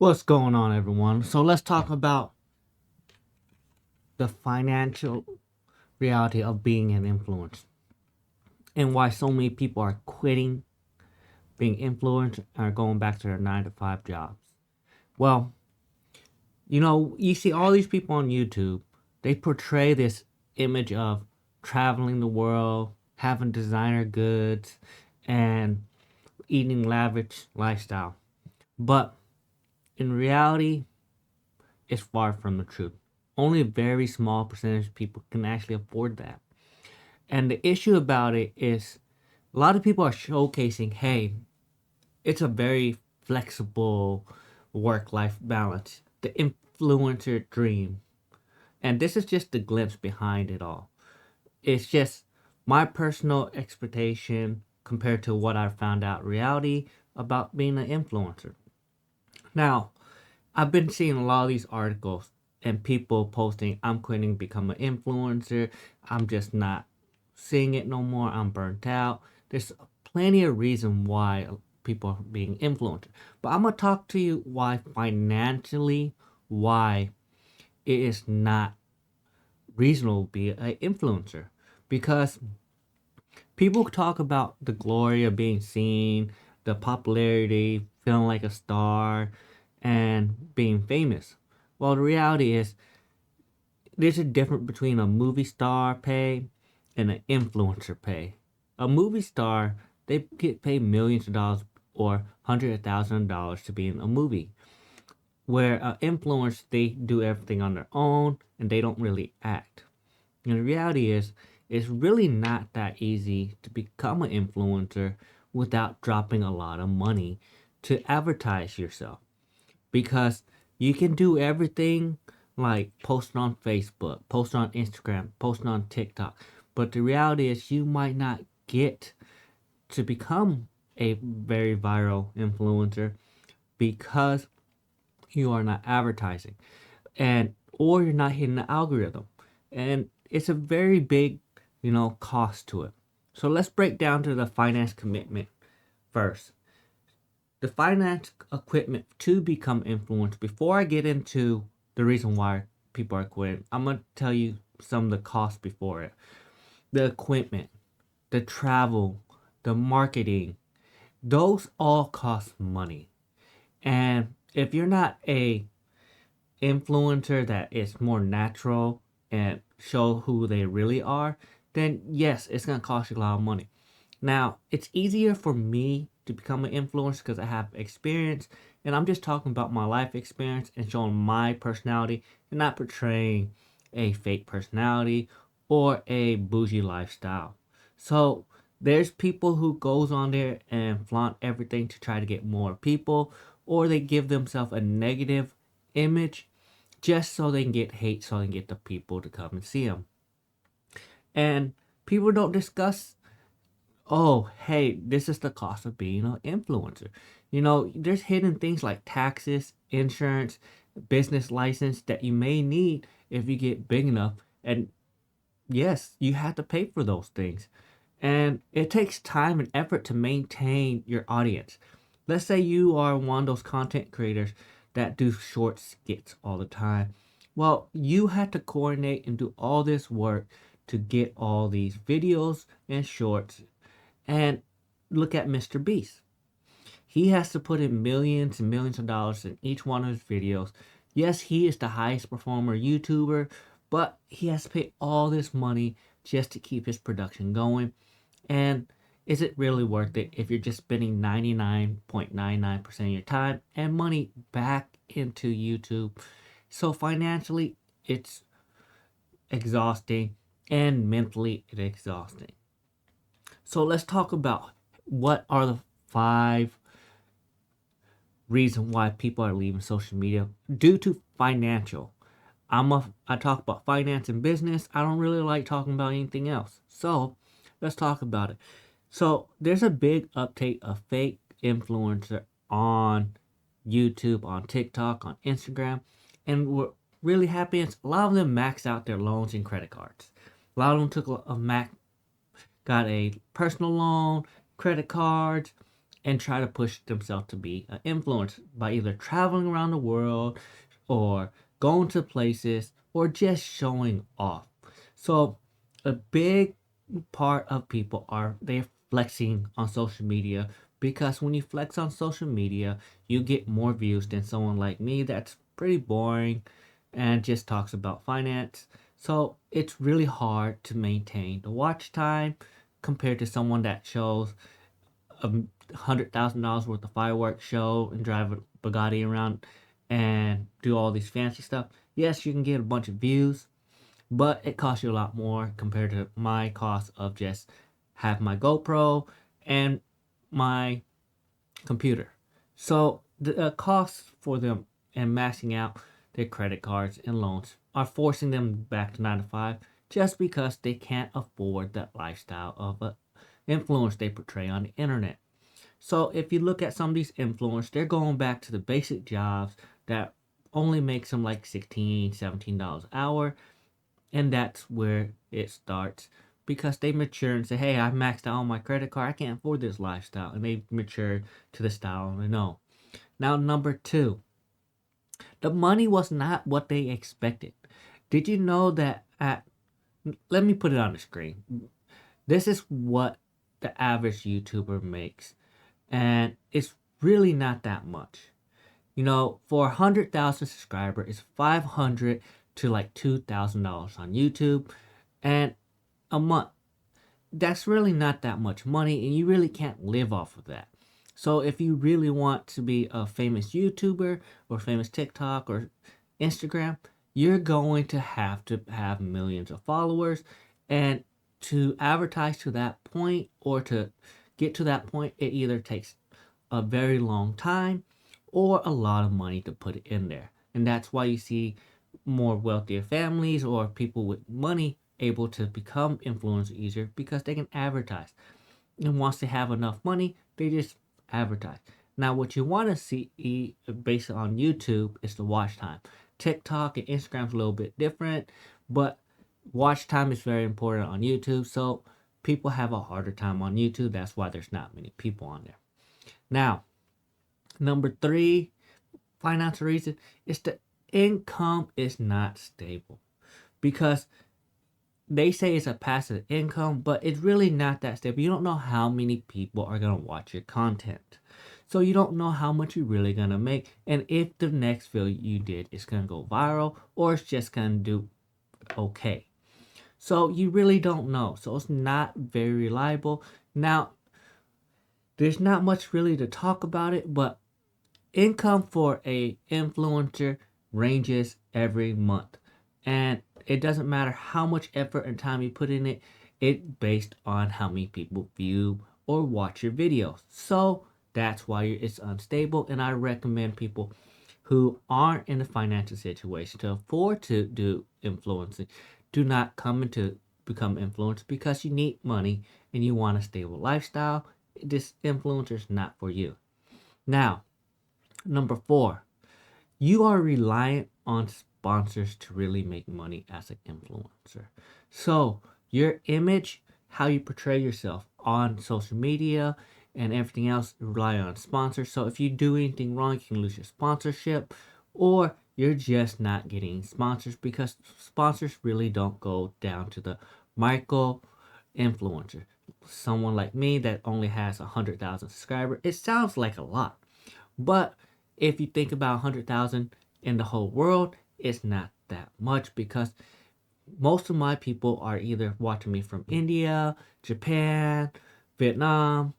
What's going on, everyone? So let's talk about the financial reality of being an influencer and why so many people are quitting being influenced and are going back to their 9 to 5 jobs. Well, you see all these people on YouTube, they portray this image of traveling the world, having designer goods, and eating lavish lifestyle. But in reality, it's far from the truth. Only a very small percentage of people can actually afford that. And the issue about it is a lot of people are showcasing, hey, it's a very flexible work life balance, the influencer dream. And this is just the glimpse behind it all. It's just my personal expectation compared to what I found out reality about being an influencer. Now, I've been seeing a lot of these articles and people posting, I'm quitting, become an influencer. I'm just not seeing it no more. I'm burnt out. There's plenty of reason why people are being influenced. But I'm going to talk to you why financially, why it is not reasonable to be an influencer. Because people talk about the glory of being seen, the popularity, feeling like a star, and being famous. Well, the reality is, there's a difference between a movie star pay and an influencer pay. A movie star, they get paid millions of dollars or hundreds of thousands of dollars to be in a movie. Where an influencer, they do everything on their own and they don't really act. And the reality is, it's really not that easy to become an influencer without dropping a lot of money to advertise yourself. Because you can do everything like posting on Facebook, posting on Instagram, posting on TikTok. But the reality is, you might not get to become a very viral influencer because you are not advertising and or you're not hitting the algorithm. And it's a very big, cost to it. So let's break down to the finance commitment first. The finance equipment to become influenced. Before I get into the reason why people are quitting, I'm going to tell you some of the costs before it. The equipment, the travel, the marketing, those all cost money. And if you're not a influencer that is more natural and show who they really are, then yes, it's going to cost you a lot of money. Now, it's easier for me to become an influencer because I have experience and I'm just talking about my life experience and showing my personality and not portraying a fake personality or a bougie lifestyle. So, there's people who goes on there and flaunt everything to try to get more people, or they give themselves a negative image just so they can get hate, so they can get the people to come and see them. And people don't discuss, oh, hey, this is the cost of being an influencer. There's hidden things like taxes, insurance, business license that you may need if you get big enough. And yes, you have to pay for those things. And it takes time and effort to maintain your audience. Let's say you are one of those content creators that do short skits all the time. Well, you had to coordinate and do all this work to get all these videos and shorts. And look at Mr. Beast. He has to put in millions and millions of dollars in each one of his videos. Yes, he is the highest performer YouTuber, but he has to pay all this money just to keep his production going. And is it really worth it if you're just spending 99.99% of your time and money back into YouTube? So financially, it's exhausting and mentally it's exhausting. So let's talk about what are the 5 reasons why people are leaving social media due to financial. I talk about finance and business. I don't really like talking about anything else. So let's talk about it. So there's a big uptake of fake influencer on YouTube, on TikTok, on Instagram, and we're really happy. A lot of them max out their loans and credit cards. A lot of them took a max, got a personal loan, credit cards, and try to push themselves to be an influencer by either traveling around the world or going to places or just showing off. So a big part of people are they're flexing on social media, because when you flex on social media, you get more views than someone like me that's pretty boring and just talks about finance. So it's really hard to maintain the watch time compared to someone that shows $100,000 worth of fireworks show and drive a Bugatti around and do all these fancy stuff. Yes, you can get a bunch of views, but it costs you a lot more compared to my cost of just have my GoPro and my computer. So the costs for them and maxing out their credit cards and loans are forcing them back to 9 to 5 just because they can't afford that lifestyle of a influence they portray on the internet. So if you look at some of these influencers, they're going back to the basic jobs that only makes them like $16, $17 an hour. And that's where it starts, because they mature and say, hey, I maxed out on my credit card. I can't afford this lifestyle. And they mature to the style they know. Now, number two, the money was not what they expected. Did you know that let me put it on the screen. This is what the average YouTuber makes. And it's really not that much. You know, for 100,000 subscribers, it's 500 to like $2,000 on YouTube, and a month. That's really not that much money, and you really can't live off of that. So if you really want to be a famous YouTuber or famous TikTok or Instagram, you're going to have millions of followers, and to advertise to that point or to get to that point, it either takes a very long time or a lot of money to put it in there. And that's why you see more wealthier families or people with money able to become influencers easier, because they can advertise. And once they have enough money, they just advertise. Now, what you want to see based on YouTube is the watch time. TikTok and Instagram's a little bit different, but watch time is very important on YouTube. So people have a harder time on YouTube. That's why there's not many people on there. Now, number three financial reason is the income is not stable, because they say it's a passive income, but it's really not that stable. You don't know how many people are going to watch your content. So you don't know how much you're really going to make, and if the next video you did is going to go viral or it's just going to do okay. So you really don't know. So it's not very reliable. Now, there's not much really to talk about it, but income for a influencer ranges every month, and it doesn't matter how much effort and time you put in it. It's based on how many people view or watch your videos. So that's why it's unstable, and I recommend people who aren't in a financial situation to afford to do influencing do not come into become influencers, because you need money and you want a stable lifestyle. This influencer is not for you. Now, number four, you are reliant on sponsors to really make money as an influencer. So your image, how you portray yourself on social media and everything else rely on sponsors. So if you do anything wrong, you can lose your sponsorship, or you're just not getting sponsors, because sponsors really don't go down to the micro influencer. Someone like me that only has 100,000 subscribers, it sounds like a lot, but if you think about 100,000 in the whole world, it's not that much, because most of my people are either watching me from India, Japan, Vietnam,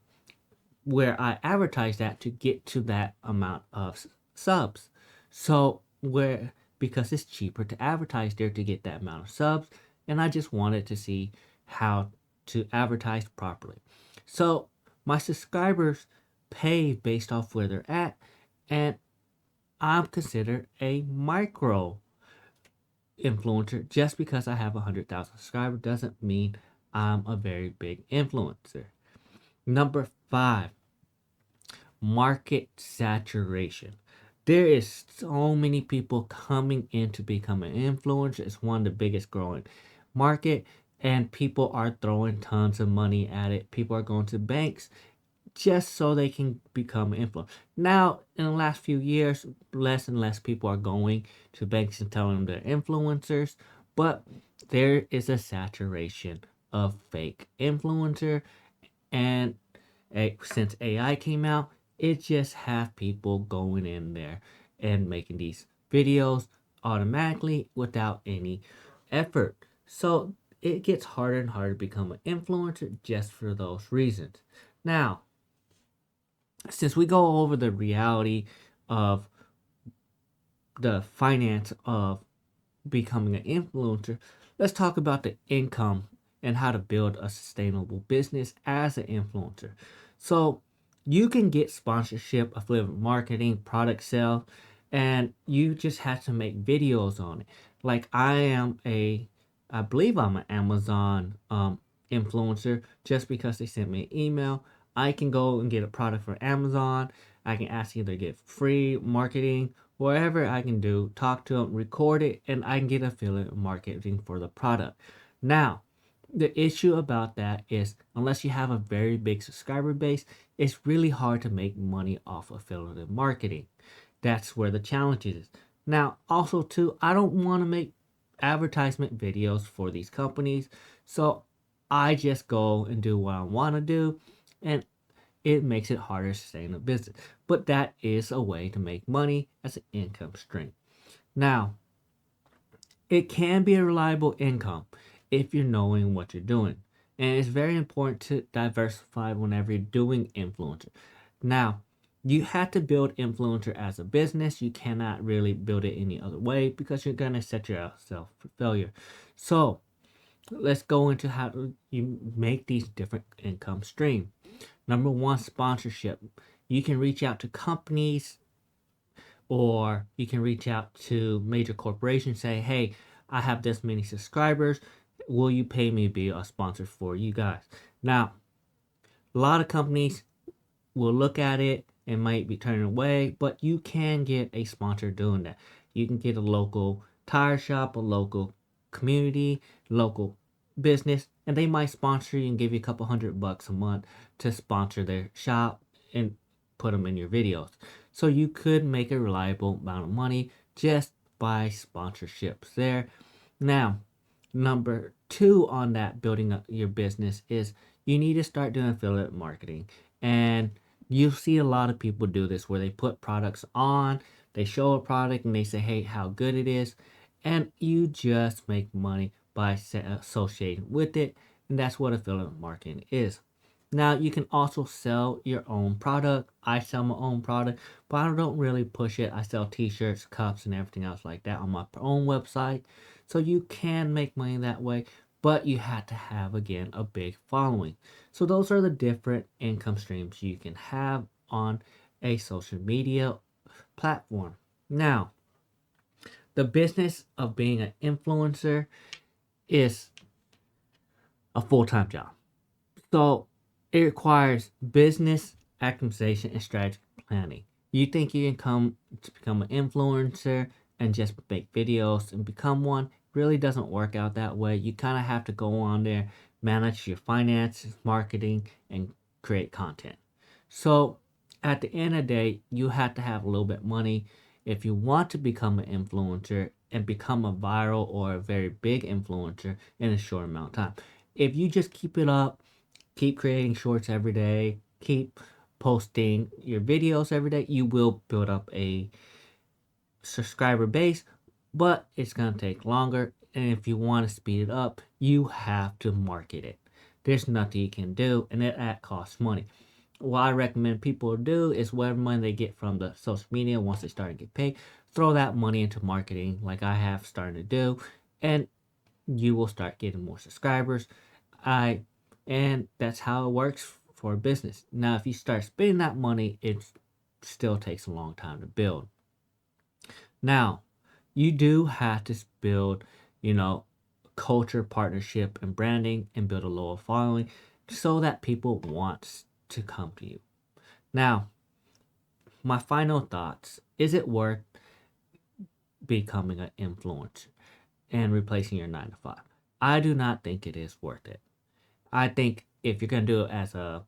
where I advertise that to get to that amount of subs. So where, because it's cheaper to advertise there to get that amount of subs, and I just wanted to see how to advertise properly. So my subscribers pay based off where they're at, and I'm considered a micro influencer. Just because I have 100,000 subscribers doesn't mean I'm a very big influencer. Number five, market saturation. There is so many people coming in to become an influencer. It's one of the biggest growing market, and people are throwing tons of money at it. People are going to banks just so they can become an influencer. Now, in the last few years, less and less people are going to banks and telling them they're influencers, but there is a saturation of fake influencer, and since AI came out, it just have people going in there and making these videos automatically without any effort. So it gets harder and harder to become an influencer just for those reasons. Now, since we go over the reality of the finance of becoming an influencer, let's talk about the income and how to build a sustainable business as an influencer. So you can get sponsorship, affiliate marketing, product sale, and you just have to make videos on it. Like I believe I'm an Amazon influencer just because they sent me an email. I can go and get a product from Amazon. I can ask either get free marketing, whatever I can do, talk to them, record it, and I can get affiliate marketing for the product. Now, the issue about that is unless you have a very big subscriber base, it's really hard to make money off affiliate marketing. That's where the challenge is. Now, also too, I don't want to make advertisement videos for these companies, so I just go and do what I want to do, and it makes it harder to stay in the business. But that is a way to make money as an income stream. Now, it can be a reliable income if you're knowing what you're doing. And it's very important to diversify whenever you're doing influencer. Now, you have to build influencer as a business. You cannot really build it any other way because you're going to set yourself for failure. So, let's go into how you make these different income streams. Number one, sponsorship. You can reach out to companies or you can reach out to major corporations, say, hey, I have this many subscribers. Will you pay me to be a sponsor for you guys? Now, a lot of companies will look at it and might be turning away, but you can get a sponsor doing that. You can get a local tire shop, a local community, local business, and they might sponsor you and give you a couple $100 a month to sponsor their shop and put them in your videos. So you could make a reliable amount of money just by sponsorships there. Now, number two on that building up your business is you need to start doing affiliate marketing. And you see a lot of people do this where they put products on, they show a product and they say, hey, how good it is. And you just make money by associating with it. And that's what affiliate marketing is. Now, you can also sell your own product. I sell my own product, but I don't really push it. I sell t-shirts, cups, and everything else like that on my own website. So you can make money that way, but you have to have, again, a big following. So those are the different income streams you can have on a social media platform. Now, the business of being an influencer is a full-time job. So it requires business optimization and strategic planning. You think you can come to become an influencer and just make videos and become one? Really doesn't work out that way. You kind of have to go on there, manage your finances, marketing, and create content. So at the end of the day, you have to have a little bit of money if you want to become an influencer and become a viral or a very big influencer in a short amount of time. If you just keep it up, keep creating shorts every day, keep posting your videos every day, you will build up a subscriber base, but it's going to take longer. And if you want to speed it up, you have to market it. There's nothing you can do, and that costs money. What I recommend people do is whatever money they get from the social media, once they start to get paid, throw that money into marketing like I have started to do, and you will start getting more subscribers. And that's how it works for a business. Now, if you start spending that money, it still takes a long time to build. Now, you do have to build, culture, partnership, and branding and build a loyal following so that people want to come to you. Now, my final thoughts, is it worth becoming an influencer and replacing your 9 to 5? I do not think it is worth it. I think if you're going to do it as a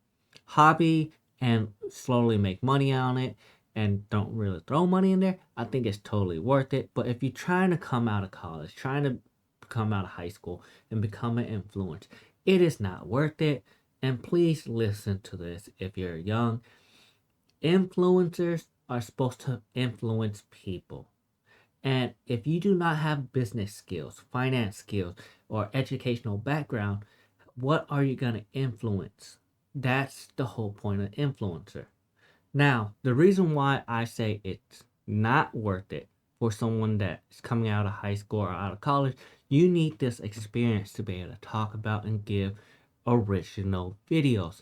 hobby and slowly make money on it and don't really throw money in there, I think it's totally worth it. But if you're trying to come out of college, trying to come out of high school and become an influence, it is not worth it. And please listen to this if you're young. Influencers are supposed to influence people. And if you do not have business skills, finance skills, or educational background, what are you going to influence? That's the whole point of influencer. Now, the reason why I say it's not worth it for someone that's coming out of high school or out of college, you need this experience to be able to talk about and give original videos.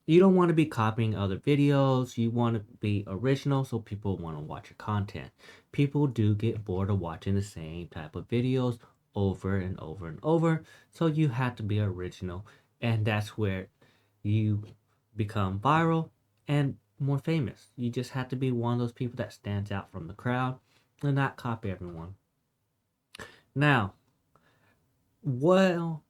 You don't want to be copying other videos. You want to be original so people want to watch your content. People do get bored of watching the same type of videos over and over and over. So you have to be original. And that's where you become viral and more famous. You just have to be one of those people that stands out from the crowd and not copy everyone. Now, well,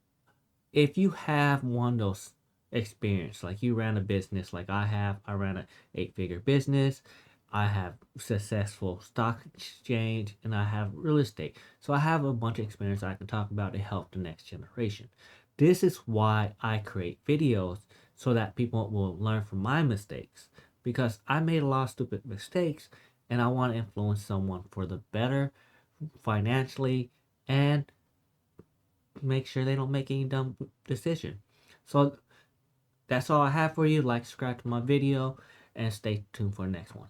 if you have one of those experience, like you ran a business like I ran an 8-figure business, I have successful stock exchange, and I have real estate. So I have a bunch of experience I can talk about to help the next generation. This is why I create videos so that people will learn from my mistakes, because I made a lot of stupid mistakes and I want to influence someone for the better financially and make sure they don't make any dumb decision. So that's all I have for you. Like, subscribe to my video, and stay tuned for the next one.